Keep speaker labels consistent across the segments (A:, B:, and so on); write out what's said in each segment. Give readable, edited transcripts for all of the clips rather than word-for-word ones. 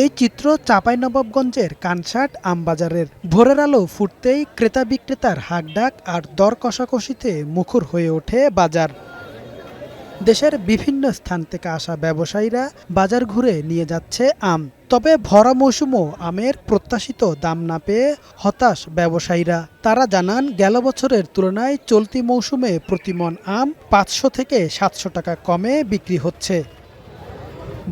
A: এই চিত্র চাঁপাইনবাবগঞ্জের কানসাট আমবাজারের। ভোরের আলো ফুটতেই ক্রেতা বিক্রেতার হাঁকডাক আর দর কষাকষিতে মুখর হয়ে ওঠে বাজার। দেশের বিভিন্ন স্থান থেকে আসা ব্যবসায়ীরা বাজার ঘুরে নিয়ে যাচ্ছে আম। তবে ভরা মৌসুমও আমের প্রত্যাশিত দাম না পেয়ে হতাশ ব্যবসায়ীরা। তারা জানান, গেল বছরের তুলনায় চলতি মৌসুমে প্রতিমণ আম 500 থেকে 700 টাকা কমে বিক্রি হচ্ছে।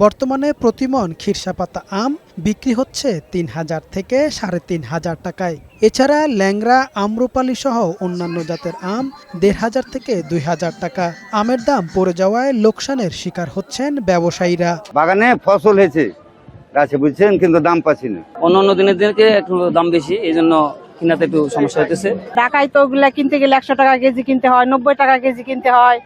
A: বর্তমানে প্রতিমণ খিরসাপাতা আম বিক্রি হচ্ছে 3000 থেকে 3500 টাকায়। এছাড়া ল্যাংড়া, আম্রপালি সহ অন্যান্য জাতের আম 1500 থেকে 2000 টাকা। আমের দাম পড়ে যাওয়ায় লোকসানের শিকার হচ্ছেন ব্যবসায়ীরা।
B: বাগানে ফসল হয়েছে গাছে, বুঝছেন, কিন্তু দাম পাচ্ছি না।
C: অন্য দিনের দিকে একটু দাম বেশি, এই জন্য কিনাতে একটু সমস্যা হতেছে।
D: ঢাকায় তো ওগুলা কিনতে গেলে 100 টাকা কেজি কিনতে হয়, 90 টাকা কেজি কিনতে হয়,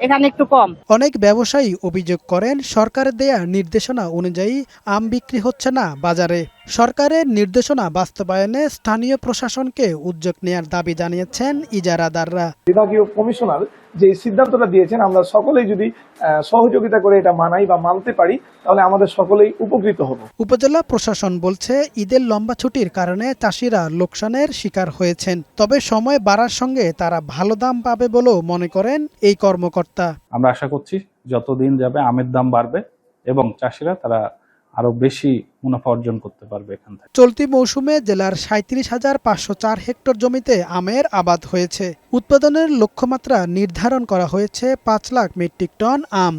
D: এখানে একটু কম।
A: অনেক ব্যবসায়ী অভিযোগ করেন, সরকারের দেয়া নির্দেশনা অনুযায়ী আম বিক্রি হচ্ছে না বাজারে। সরকারের নির্দেশনা বাস্তবায়নে স্থানীয় প্রশাসনকে উদ্যোগ নেয়ার দাবি জানিয়েছেন ইজারাদাররা।
E: বিভাগীয় কমিশনার যে সিদ্ধান্তটা দিয়েছেন, আমরা সকলেই যদি সহযোগিতা করে এটা মানাই বা মানতে পারি, তাহলে আমাদের সকলেই উপকৃত হব।
A: উপজেলা প্রশাসন বলছে, ঈদের লম্বা ছুটির কারণে চাষিরা লোকসানের শিকার হয়েছেন। তবে সময় বাড়ার সঙ্গে তারা ভালো দাম পাবে বলেও মনে করেন এই কর্মকর্তা।
F: আমরা আশা করছি যতদিন যাবে আমের দাম বাড়বে এবং চাষিরা তারা আরো বেশি মুনাফা অর্জন করতে পারবে এখান থেকে।
A: চলতি মৌসুমে জেলার 37,504 হেক্টর জমিতে আমের আবাদ হয়েছে। উৎপাদনের লক্ষ্যমাত্রা নির্ধারণ করা হয়েছে 5 লাখ মেট্রিক টন আম।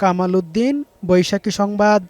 A: কামাল উদ্দিন, বৈশাখী সংবাদ।